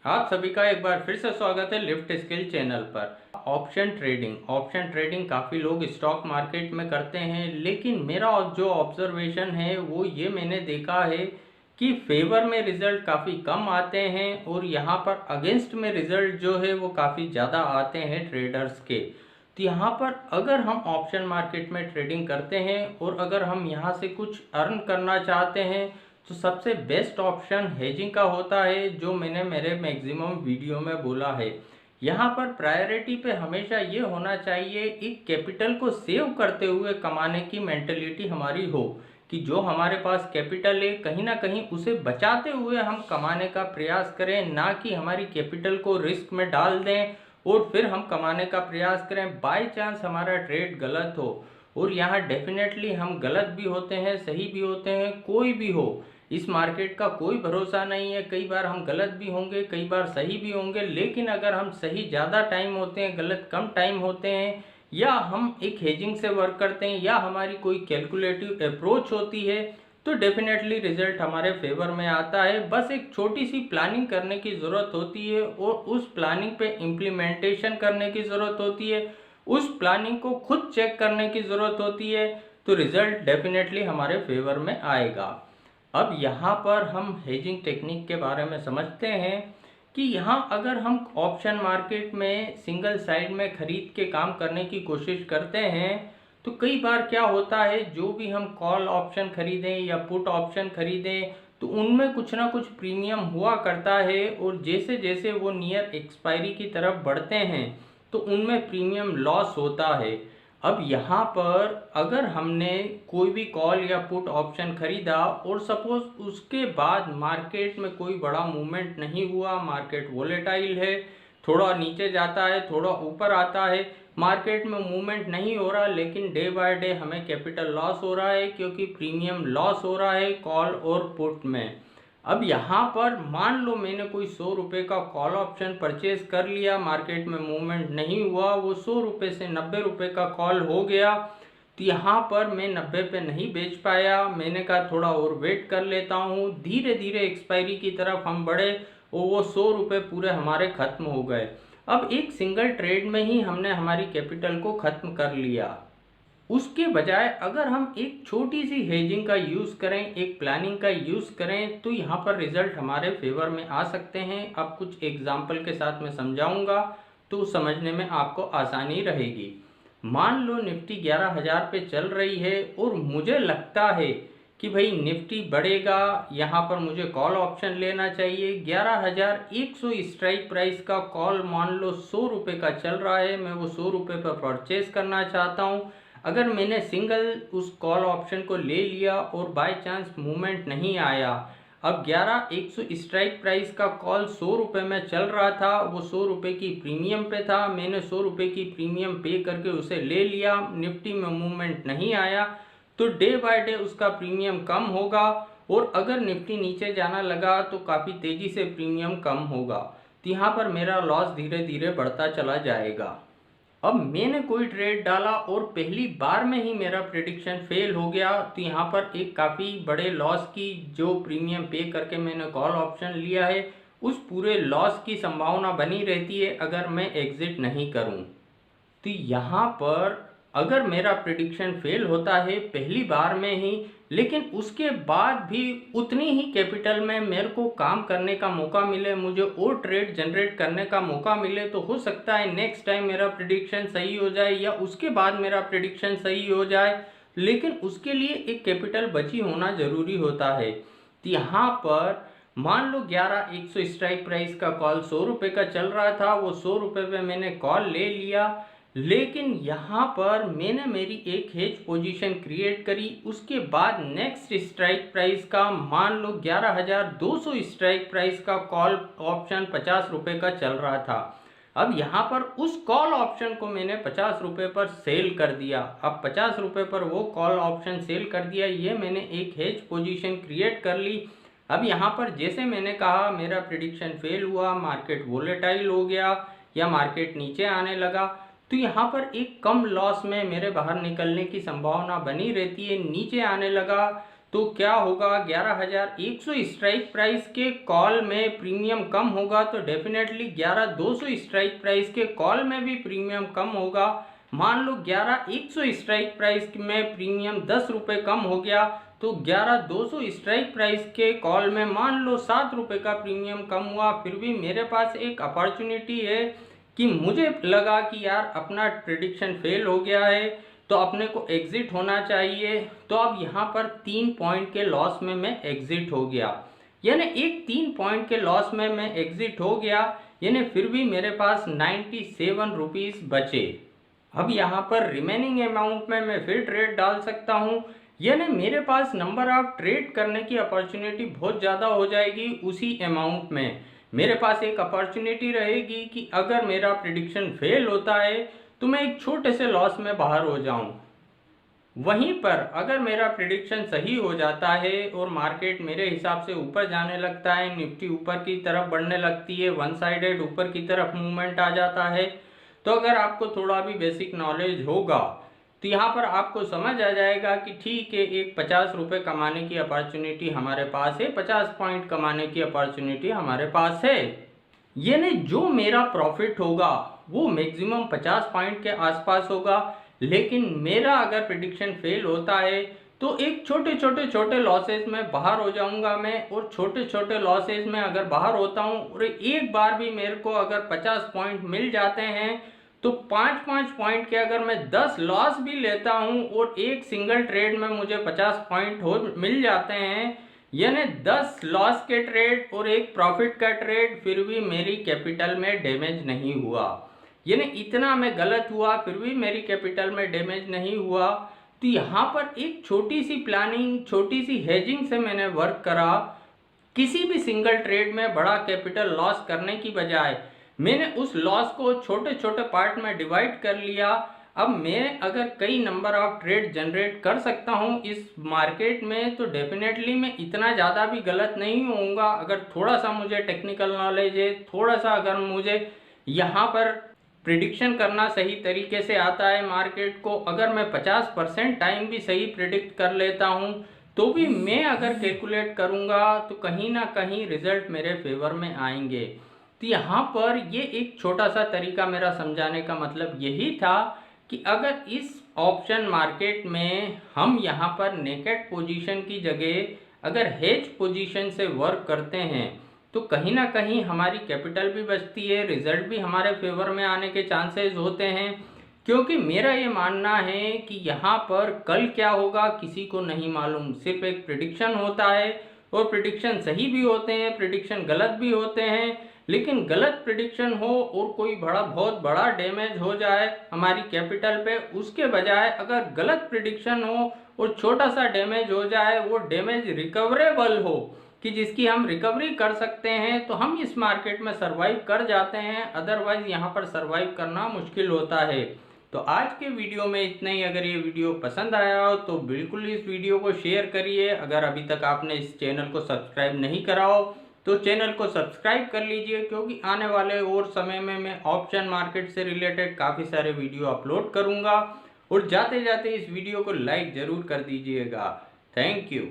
आप सभी का एक बार फिर से स्वागत है लिफ्ट स्किल चैनल पर। ऑप्शन ट्रेडिंग काफ़ी लोग स्टॉक मार्केट में करते हैं, लेकिन मेरा जो ऑब्जर्वेशन है वो ये मैंने देखा है कि फेवर में रिजल्ट काफ़ी कम आते हैं और यहाँ पर अगेंस्ट में रिजल्ट जो है वो काफ़ी ज़्यादा आते हैं ट्रेडर्स के। तो यहाँ पर अगर हम ऑप्शन मार्केट में ट्रेडिंग करते हैं और अगर हम यहाँ से कुछ अर्न करना चाहते हैं तो सबसे बेस्ट ऑप्शन हेजिंग का होता है, जो मैंने मेरे मैक्सिमम वीडियो में बोला है। यहाँ पर प्रायोरिटी पे हमेशा ये होना चाहिए एक कैपिटल को सेव करते हुए कमाने की मेंटेलिटी हमारी हो, कि जो हमारे पास कैपिटल है कहीं ना कहीं उसे बचाते हुए हम कमाने का प्रयास करें, ना कि हमारी कैपिटल को रिस्क में डाल दें और फिर हम कमाने का प्रयास करें। बाय चांस हमारा ट्रेड गलत हो, और यहाँ डेफिनेटली हम गलत भी होते हैं, सही भी होते हैं, कोई भी हो, इस मार्केट का कोई भरोसा नहीं है। कई बार हम गलत भी होंगे, कई बार सही भी होंगे, लेकिन अगर हम सही ज़्यादा टाइम होते हैं, गलत कम टाइम होते हैं, या हम एक हेजिंग से वर्क करते हैं, या हमारी कोई कैलकुलेटिव अप्रोच होती है, तो डेफिनेटली रिजल्ट हमारे फेवर में आता है। बस एक छोटी सी प्लानिंग करने की ज़रूरत होती है और उस प्लानिंग पे इम्प्लीमेंटेशन करने की ज़रूरत होती है, उस प्लानिंग को खुद चेक करने की ज़रूरत होती है, तो रिजल्ट डेफिनेटली हमारे फेवर में आएगा। अब यहाँ पर हम हेजिंग टेक्निक के बारे में समझते हैं कि यहाँ अगर हम ऑप्शन मार्केट में सिंगल साइड में खरीद के काम करने की कोशिश करते हैं, तो कई बार क्या होता है, जो भी हम कॉल ऑप्शन खरीदें या पुट ऑप्शन खरीदें, तो उनमें कुछ ना कुछ प्रीमियम हुआ करता है, और जैसे जैसे वो नियर एक्सपायरी की तरफ बढ़ते हैं तो उनमें प्रीमियम लॉस होता है। अब यहाँ पर अगर हमने कोई भी कॉल या पुट ऑप्शन खरीदा और सपोज उसके बाद मार्केट में कोई बड़ा मूवमेंट नहीं हुआ, मार्केट वोलेटाइल है, थोड़ा नीचे जाता है, थोड़ा ऊपर आता है, मार्केट में मूवमेंट नहीं हो रहा, लेकिन डे बाय डे हमें कैपिटल लॉस हो रहा है क्योंकि प्रीमियम लॉस हो रहा है कॉल और पुट में। अब यहाँ पर मान लो मैंने कोई 100 रुपये का कॉल ऑप्शन परचेज कर लिया, मार्केट में मूवमेंट नहीं हुआ, वो 100 रुपये से 90 रुपये का कॉल हो गया, तो यहाँ पर मैं 90 पे नहीं बेच पाया। मैंने कहा थोड़ा और वेट कर लेता हूँ, धीरे धीरे एक्सपायरी की तरफ हम बढ़े और वो 100 रुपये पूरे हमारे खत्म हो गए। अब एक सिंगल ट्रेड में ही हमने हमारी कैपिटल को ख़त्म कर लिया। उसके बजाय अगर हम एक छोटी सी हेजिंग का यूज़ करें, एक प्लानिंग का यूज़ करें, तो यहाँ पर रिजल्ट हमारे फेवर में आ सकते हैं। अब कुछ एग्जाम्पल के साथ मैं समझाऊंगा तो समझने में आपको आसानी रहेगी। मान लो निफ्टी 11,000 पे चल रही है और मुझे लगता है कि भाई निफ्टी बढ़ेगा, यहाँ पर मुझे कॉल ऑप्शन लेना चाहिए। 11,100 स्ट्राइक प्राइस का कॉल मान लो 100 रुपये का चल रहा है, मैं वो 100 रुपये पर परचेज करना चाहता हूँ। अगर मैंने सिंगल उस कॉल ऑप्शन को ले लिया और बाय चांस मूवमेंट नहीं आया, अब 11,100 स्ट्राइक प्राइस का कॉल 100 रुपये में चल रहा था, वो 100 रुपये की प्रीमियम पे था, मैंने 100 रुपये की प्रीमियम पे करके उसे ले लिया, निफ्टी में मूवमेंट नहीं आया, तो डे बाय डे उसका प्रीमियम कम होगा, और अगर निफ्टी नीचे जाना लगा तो काफ़ी तेज़ी से प्रीमियम कम होगा, तो यहाँ पर मेरा लॉस धीरे धीरे बढ़ता चला जाएगा। अब मैंने कोई ट्रेड डाला और पहली बार में ही मेरा प्रेडिक्शन फेल हो गया, तो यहाँ पर एक काफ़ी बड़े लॉस की, जो प्रीमियम पे करके मैंने कॉल ऑप्शन लिया है, उस पूरे लॉस की संभावना बनी रहती है अगर मैं एग्जिट नहीं करूँ। तो यहाँ पर अगर मेरा प्रिडिक्शन फेल होता है पहली बार में ही, लेकिन उसके बाद भी उतनी ही कैपिटल में मेरे को काम करने का मौका मिले, मुझे और ट्रेड जनरेट करने का मौका मिले, तो हो सकता है नेक्स्ट टाइम मेरा प्रिडिक्शन सही हो जाए या उसके बाद मेरा प्रिडिक्शन सही हो जाए, लेकिन उसके लिए एक कैपिटल बची होना ज़रूरी होता है। तो यहाँ पर मान लो 11,100 स्ट्राइक प्राइस का कॉल 100 रुपये का चल रहा था, वो 100 रुपये पे मैंने कॉल ले लिया, लेकिन यहाँ पर मैंने मेरी एक हेज पोजीशन क्रिएट करी। उसके बाद नेक्स्ट स्ट्राइक प्राइस का मान लो 11,200 स्ट्राइक प्राइस का कॉल ऑप्शन 50 रुपये का चल रहा था। अब यहाँ पर उस कॉल ऑप्शन को मैंने 50 रुपये पर सेल कर दिया। अब 50 रुपये पर वो कॉल ऑप्शन सेल कर दिया, ये मैंने एक हेज पोजीशन क्रिएट कर ली। अब यहाँ पर जैसे मैंने कहा मेरा प्रिडिक्शन फेल हुआ, मार्केट वोलेटाइल हो गया या मार्केट नीचे आने लगा, तो यहाँ पर एक कम लॉस में मेरे बाहर निकलने की संभावना बनी रहती है। नीचे आने लगा तो क्या होगा, 11,100 स्ट्राइक प्राइस के कॉल में प्रीमियम कम होगा तो डेफिनेटली 11,200 स्ट्राइक प्राइस के कॉल में भी प्रीमियम कम होगा। मान लो 11,100 स्ट्राइक प्राइस में प्रीमियम 10 रुपये कम हो गया तो 11,200 स्ट्राइक प्राइस के कॉल में मान लो 7 रुपये का प्रीमियम कम हुआ। फिर भी मेरे पास एक अपॉर्चुनिटी है कि मुझे लगा कि यार अपना प्रेडिक्शन फेल हो गया है तो अपने को एग्जिट होना चाहिए। तो अब यहाँ पर 3 पॉइंट के लॉस में मैं एग्जिट हो गया, यानी एक 3 पॉइंट के लॉस में मैं एग्जिट हो गया, यानी फिर भी मेरे पास 97 रुपीज़ बचे। अब यहाँ पर रिमेनिंग अमाउंट में मैं फिर ट्रेड डाल सकता हूँ, यानी मेरे पास नंबर ऑफ ट्रेड करने की अपॉर्चुनिटी बहुत ज़्यादा हो जाएगी। उसी अमाउंट में मेरे पास एक अपॉर्चुनिटी रहेगी कि अगर मेरा प्रिडिक्शन फेल होता है तो मैं एक छोटे से लॉस में बाहर हो जाऊं। वहीं पर अगर मेरा प्रिडिक्शन सही हो जाता है और मार्केट मेरे हिसाब से ऊपर जाने लगता है, निफ्टी ऊपर की तरफ बढ़ने लगती है, वन साइडेड ऊपर की तरफ मूवमेंट आ जाता है, तो अगर आपको थोड़ा भी बेसिक नॉलेज होगा तो यहाँ पर आपको समझ आ जाएगा कि ठीक है, एक 50 रुपये कमाने की अपॉर्चुनिटी हमारे पास है, 50 पॉइंट कमाने की अपॉर्चुनिटी हमारे पास है। यानी जो मेरा प्रॉफिट होगा वो मैक्सिमम 50 पॉइंट के आसपास होगा। लेकिन मेरा अगर प्रिडिक्शन फेल होता है तो एक छोटे लॉसेस में बाहर हो जाऊंगा मैं, और छोटे लॉसेस में अगर बाहर होता हूं और एक बार भी मेरे को अगर 50 पॉइंट मिल जाते हैं तो 5-5 पॉइंट के अगर मैं 10 लॉस भी लेता हूं और एक सिंगल ट्रेड में मुझे 50 पॉइंट हो मिल जाते हैं, यानी 10 लॉस के ट्रेड और एक प्रॉफिट का ट्रेड, फिर भी मेरी कैपिटल में डैमेज नहीं हुआ। यानी इतना मैं गलत हुआ फिर भी मेरी कैपिटल में डैमेज नहीं हुआ। तो यहाँ पर एक छोटी सी प्लानिंग, छोटी सी हेजिंग से मैंने वर्क करा। किसी भी सिंगल ट्रेड में बड़ा कैपिटल लॉस करने की बजाय मैंने उस लॉस को छोटे छोटे पार्ट में डिवाइड कर लिया। अब मैं अगर कई नंबर ऑफ ट्रेड जनरेट कर सकता हूं इस मार्केट में तो डेफिनेटली मैं इतना ज़्यादा भी गलत नहीं होऊंगा। अगर थोड़ा सा मुझे टेक्निकल नॉलेज है, थोड़ा सा अगर मुझे यहाँ पर प्रिडिक्शन करना सही तरीके से आता है मार्केट को, अगर मैं 50% टाइम भी सही प्रिडिक्ट कर लेता हूँ तो भी मैं अगर कैलकुलेट करूँगा तो कहीं ना कहीं रिजल्ट मेरे फेवर में आएंगे। तो यहाँ पर ये एक छोटा सा तरीका मेरा समझाने का मतलब यही था कि अगर इस ऑप्शन मार्केट में हम यहाँ पर नेकेड पोजीशन की जगह अगर हेज पोजीशन से वर्क करते हैं तो कहीं ना कहीं हमारी कैपिटल भी बचती है, रिजल्ट भी हमारे फेवर में आने के चांसेस होते हैं। क्योंकि मेरा ये मानना है कि यहाँ पर कल क्या होगा किसी को नहीं मालूम, सिर्फ एक प्रिडिक्शन होता है और प्रिडिक्शन सही भी होते हैं, प्रिडिक्शन गलत भी होते हैं। लेकिन गलत प्रिडिक्शन हो और कोई बहुत बड़ा डैमेज हो जाए हमारी कैपिटल पे, उसके बजाय अगर गलत प्रिडिक्शन हो और छोटा सा डैमेज हो जाए, वो डैमेज रिकवरेबल हो कि जिसकी हम रिकवरी कर सकते हैं, तो हम इस मार्केट में सरवाइव कर जाते हैं। अदरवाइज यहाँ पर सरवाइव करना मुश्किल होता है। तो आज के वीडियो में इतना ही। अगर ये वीडियो पसंद आया हो तो बिल्कुल इस वीडियो को शेयर करिए। अगर अभी तक आपने इस चैनल को सब्सक्राइब नहीं करा हो तो चैनल को सब्सक्राइब कर लीजिए, क्योंकि आने वाले और समय में मैं ऑप्शन मार्केट से रिलेटेड काफ़ी सारे वीडियो अपलोड करूँगा। और जाते जाते इस वीडियो को लाइक ज़रूर कर दीजिएगा। Thank you.